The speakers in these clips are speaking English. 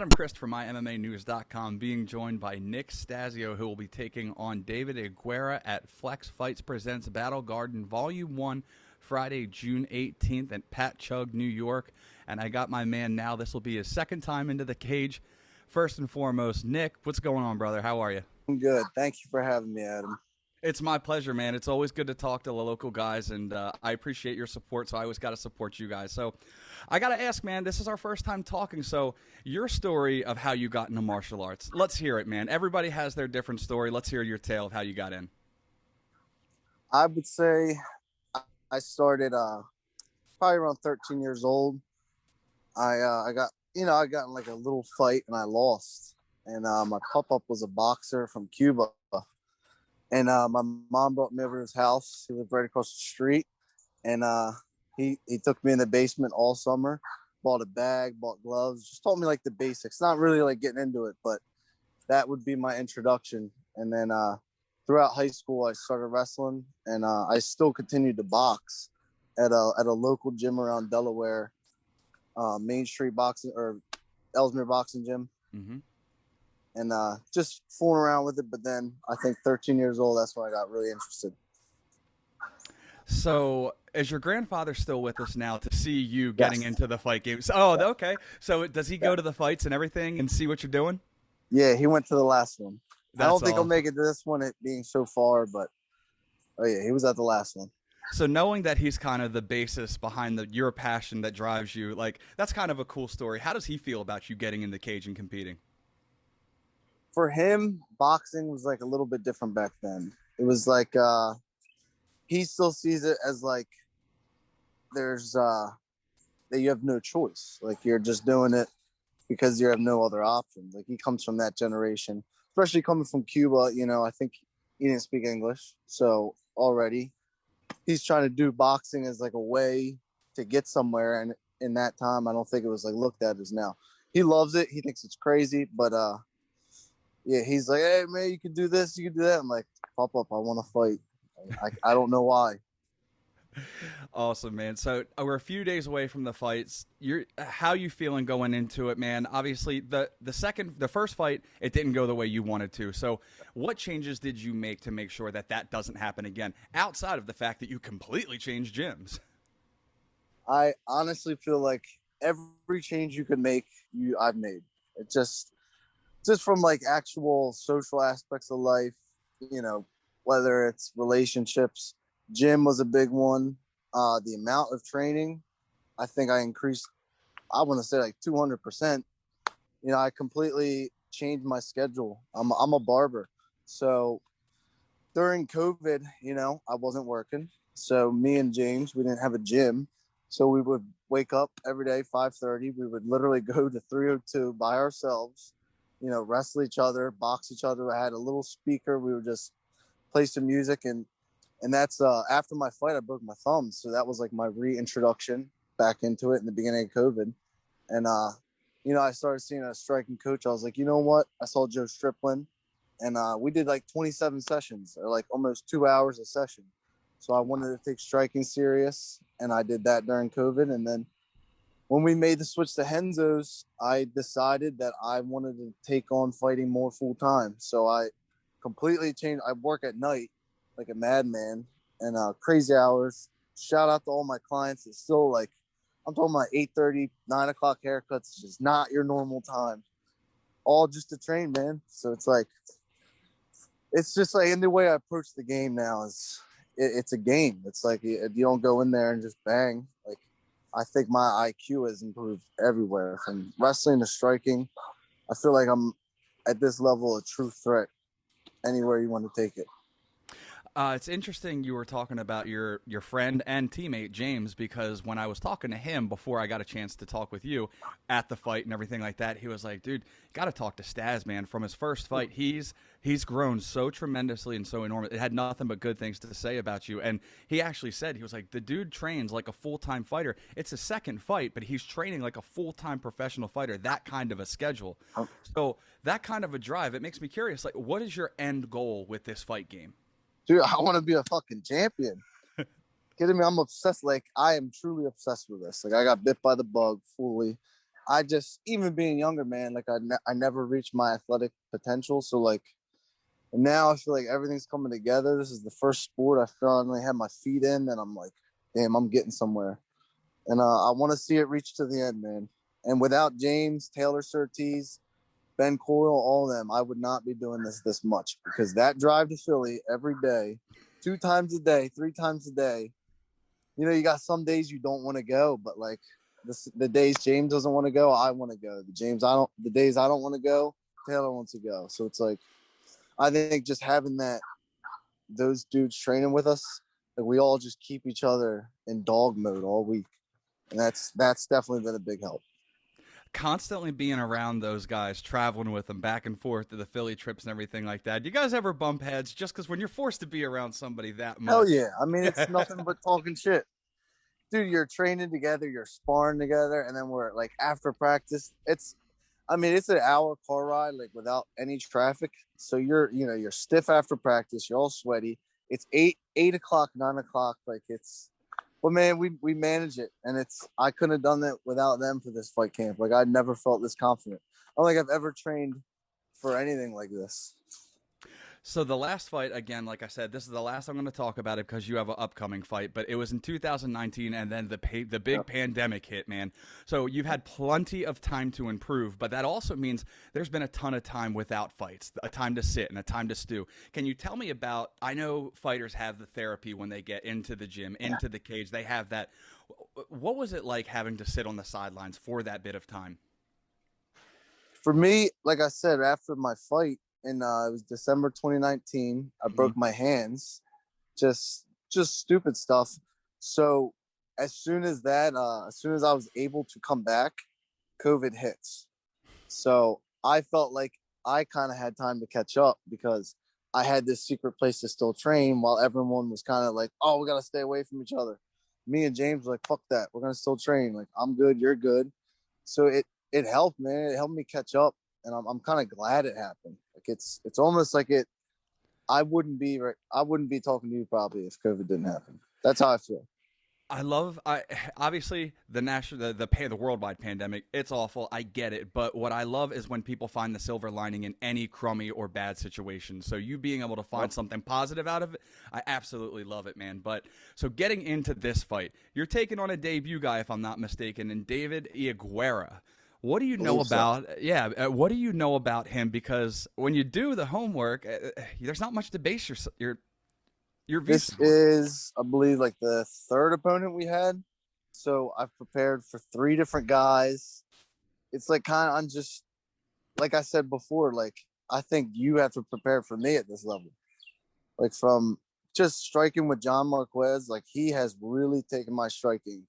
Adam Christ from MyMMAnews.com, being joined by Nick Stasio, who will be taking on David Iaguerra at Flex Fights Presents Battle Garden Volume 1, Friday, June 18th at Pat Chug, New York. And I got my man now. This will be his second time into the cage. First and foremost, Nick, what's going on, brother? How are you? I'm good. Thank you for having me, Adam. It's my pleasure, man. It's always good to talk to the local guys, and I appreciate your support, so I always got to support you guys. So I got to ask, man, this is our first time talking, so your story of how you got into martial arts. Let's hear it, man. Everybody has their different story. Let's hear your tale of how you got in. I would say I started probably around 13 years old. I got I got in like a little fight and I lost. And my pop-up was a boxer from Cuba. And my mom brought me over to his house. He lived right across the street. And he took me in the basement all summer, bought a bag, bought gloves, just taught me like the basics. Not really like getting into it, but that would be my introduction. And then throughout high school, I started wrestling, and I still continued to box at a local gym around Delaware, Main Street Boxing or Ellesmere Boxing Gym. Mm-hmm. And just fooling around with it. But then I think 13 years old, that's when I got really interested. So is your grandfather still with us now to see you getting Yes. into the fight games? Oh, okay. So does he go to the fights and everything and see what you're doing? Yeah, he went to the last one. I That's don't think he'll awesome. make it to this one, it being so far, but oh yeah, he was at the last one. So knowing that he's kind of the basis behind your passion that drives you, like that's kind of a cool story. How does he feel about you getting in the cage and competing? For him, boxing was like a little bit different back then. It was like he still sees it as like there's that you have no choice. Like you're just doing it because you have no other options. Like he comes from that generation, especially coming from Cuba. I think he didn't speak English, so already he's trying to do boxing as like a way to get somewhere. And in that time, I don't think it was like looked at as now. He loves it. He thinks it's crazy, but yeah, he's like, hey man, you can do this, you can do that. I'm like, pop up, I want to fight. I don't know why. Awesome, man. So we're a few days away from the fights. How you feeling going into it, man? Obviously, the first fight, it didn't go the way you wanted to. So, what changes did you make to make sure that that doesn't happen again? Outside of the fact that you completely changed gyms. I honestly feel like every change you could make, I've made. It just from like actual social aspects of life, you know, whether it's relationships, gym was a big one. The amount of training, I think I increased. I want to say like 200%. I completely changed my schedule. I'm a barber, so during COVID, I wasn't working. So me and James, we didn't have a gym. So we would wake up every day, 5:30. We would literally go to 302 by ourselves, wrestle each other, box each other. I had a little speaker. We would just play some music. And that's after my fight, I broke my thumb. So that was like my reintroduction back into it in the beginning of COVID. And, I started seeing a striking coach. I was like, you know what? I saw Joe Strickland, and we did like 27 sessions, or like almost 2 hours a session. So I wanted to take striking serious, and I did that during COVID. And then when we made the switch to Henzo's, I decided that I wanted to take on fighting more full time. So I completely changed. I work at night like a madman, and crazy hours. Shout out to all my clients. It's still like, I'm talking about 8:30, 9 o'clock haircuts. It's just not your normal time. All just to train, man. So it's just like, in the way I approach the game now is it's a game. It's like you don't go in there and just bang. Like, I think my IQ has improved everywhere from wrestling to striking. I feel like I'm at this level a true threat anywhere you want to take it. It's interesting you were talking about your friend and teammate James, because when I was talking to him before I got a chance to talk with you at the fight and everything like that, he was like, "Dude, got to talk to Stas, man. From his first fight, he's grown so tremendously and so enormous. It had nothing but good things to say about you." And he actually said, he was like, "The dude trains like a full-time fighter. It's a second fight, but he's training like a full-time professional fighter. That kind of a schedule. So that kind of a drive. It makes me curious. Like, what is your end goal with this fight game?" Dude, I want to be a fucking champion. Kidding me? I'm obsessed. Like, I am truly obsessed with this. Like, I got bit by the bug fully. I just, even being younger, man, like I never reached my athletic potential. So like now I feel like everything's coming together. This is the first sport I finally had my feet in, and I'm like, damn, I'm getting somewhere. And I want to see it reach to the end, man. And without James, Taylor Surtees, Ben Coyle, all of them, I would not be doing this much, because that drive to Philly every day, 2 times a day, 3 times a day. You know, you got some days you don't want to go, but like the days James doesn't want to go, I want to go. The days I don't want to go, Taylor wants to go. So it's like, I think just having those dudes training with us, like we all just keep each other in dog mode all week, and that's definitely been a big help. Constantly being around those guys, traveling with them back and forth to the Philly trips and everything like that. Do you guys ever bump heads just because when you're forced to be around somebody that Hell much? yeah! I mean, it's nothing but talking shit, dude. You're training together, you're sparring together, and then we're like after practice. I mean, it's an hour car ride, like without any traffic. So you're stiff after practice. You're all sweaty. It's 8 o'clock, 9 o'clock. Like but man, we manage it, and I couldn't have done that without them for this fight camp. Like I never felt this confident. I don't think I've ever trained for anything like this. So the last fight, again, like I said, this is the last I'm going to talk about it because you have an upcoming fight. But it was in 2019, and then the big Yep. pandemic hit, man. So you've had plenty of time to improve, but that also means there's been a ton of time without fights, a time to sit and a time to stew. Can you tell me about? I know fighters have the therapy when they get into the gym, into the cage. They have that. What was it like having to sit on the sidelines for that bit of time? For me, like I said, after my fight in it was December 2019, I Hmm. broke my hands, just stupid stuff. So as soon as I was able to come back, COVID hits. So I felt like I kind of had time to catch up, because I had this secret place to still train while everyone was kind of like, oh, we got to stay away from each other. Me and James were like, fuck that. We're going to still train. Like, I'm good. You're good. So it helped, man. It helped me catch up. And I'm kind of glad it happened. Like it's almost like I wouldn't be talking to you probably if COVID didn't happen. That's how I feel. I obviously the national the worldwide pandemic. It's awful. I get it, but what I love is when people find the silver lining in any crummy or bad situation. So you being able to Yep. find something positive out of it, I absolutely love it, man. But so getting into this fight, you're taking on a debut guy, if I'm not mistaken, and David Iaguerra. What do you know Believe so. about? Yeah, what do you know about him? Because when you do the homework, there's not much to base your views This on. is, I believe, like the third opponent we had. So I've prepared for 3 different guys. It's like kind of, I'm just, like I said before, like I think you have to prepare for me at this level. Like from just striking with John Marquez, like he has really taken my striking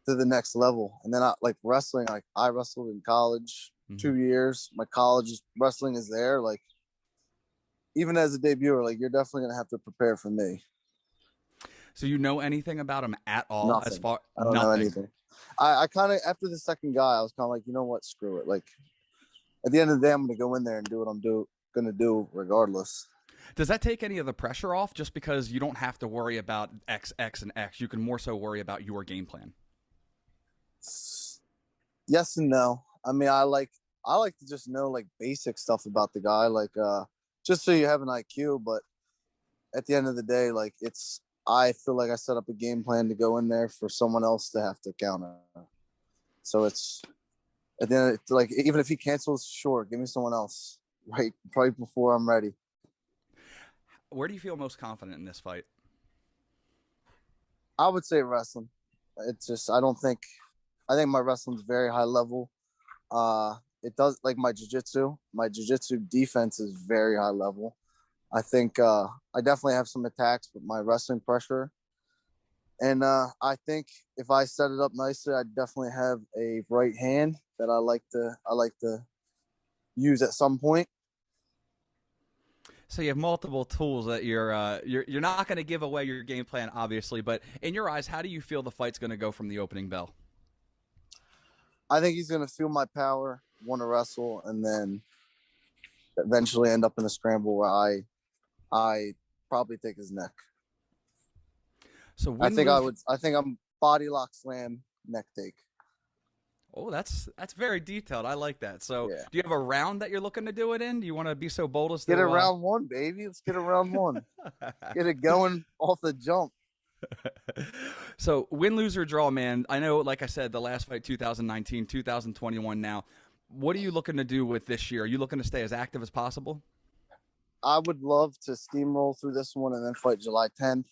to the next level. And then I like wrestling, like I wrestled in college Mhm. 2 years. My college wrestling is there. Like even as a debuter, like you're definitely gonna have to prepare for me. So you know anything about him at all? As Nothing. far I don't know nothing. anything. I kind of after the second guy, I was kind of like, you know what, screw it. Like at the end of the day, I'm gonna go in there and do what gonna do regardless. Does that take any of the pressure off? Just because you don't have to worry about X, X, and X, you can more so worry about your game plan. Yes and no. I mean, I like to just know like basic stuff about the guy, like just so you have an IQ. But at the end of the day, like I feel like I set up a game plan to go in there for someone else to have to counter. So it's at the end, it's like even if he cancels, sure, give me someone else right before I'm ready. Where do you feel most confident in this fight? I would say wrestling. It's just I think my wrestling's very high level. It does like my jiu-jitsu. My jiu-jitsu defense is very high level. I think I definitely have some attacks, but my wrestling pressure. And I think if I set it up nicely, I definitely have a right hand that I like to use at some point. So you have multiple tools that you're not going to give away your game plan, obviously. But in your eyes, how do you feel the fight's going to go from the opening bell? I think he's gonna feel my power, want to wrestle, and then eventually end up in a scramble where I probably take his neck. So win lose. I think I'm body lock slam neck take. Oh, that's very detailed. I like that. So, Yeah. do you have a round that you're looking to do it in? Do you want to be so bold as Get it to? round one, baby. Let's get it round one. Get it going off the jump. So, win, lose, or draw, man. I know, like I said, the last fight, 2019, 2021 now. What are you looking to do with this year? Are you looking to stay as active as possible? I would love to steamroll through this one and then fight July 10th,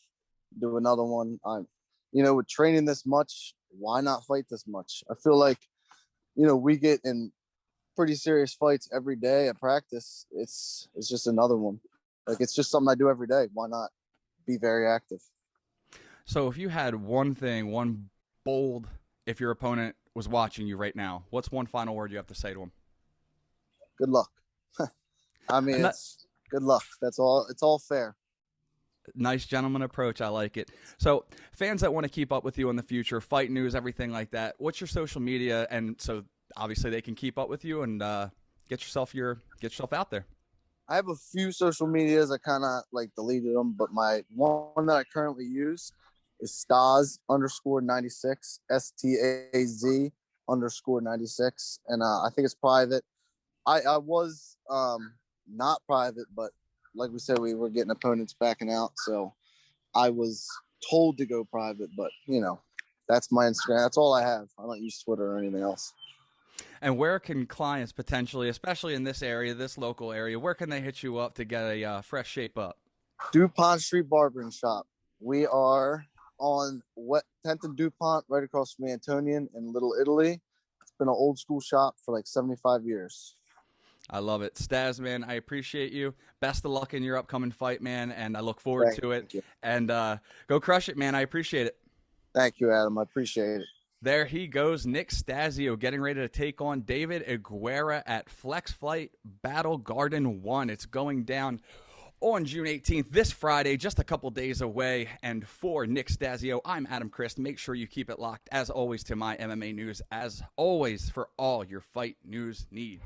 do another one. With training this much, why not fight this much? I feel like, we get in pretty serious fights every day at practice. It's just another one. Like, it's just something I do every day. Why not be very active? So, if you had one thing, one bold, if your opponent was watching you right now, what's one final word you have to say to him? Good luck. I mean, And that, it's good luck. That's all. It's all fair. nice gentleman approach. I like it. So, fans that want to keep up with you in the future, fight news, everything like that. What's your social media? And so, obviously, they can keep up with you and get yourself out there. I have a few social medias. I kind of like deleted them, but my one that I currently use is Stas underscore 96, STAZ underscore 96. And I think it's private. I was not private, but like we said, we were getting opponents backing out. So I was told to go private, but that's my Instagram. That's all I have. I don't use Twitter or anything else. And where can clients potentially, especially in this area, this local area, where can they hit you up to get a fresh shape up? DuPont Street Barbering Shop. We are on 10th and DuPont, right across from Antonian in Little Italy. It's been an old school shop for like 75 years. I love it. Stas, man, I appreciate you. Best of luck in your upcoming fight, man, and I look forward to it. Thank you. And go crush it, man. I appreciate it. Thank you, Adam. I appreciate it. There he goes, Nick Stasio, getting ready to take on David Iaguerra at Flex Fight Battle Garden 1. It's going down on June 18th, this Friday, just a couple days away. And for Nick Stasio, I'm Adam Christ. Make sure you keep it locked, as always, to my MMA news, as always, for all your fight news needs.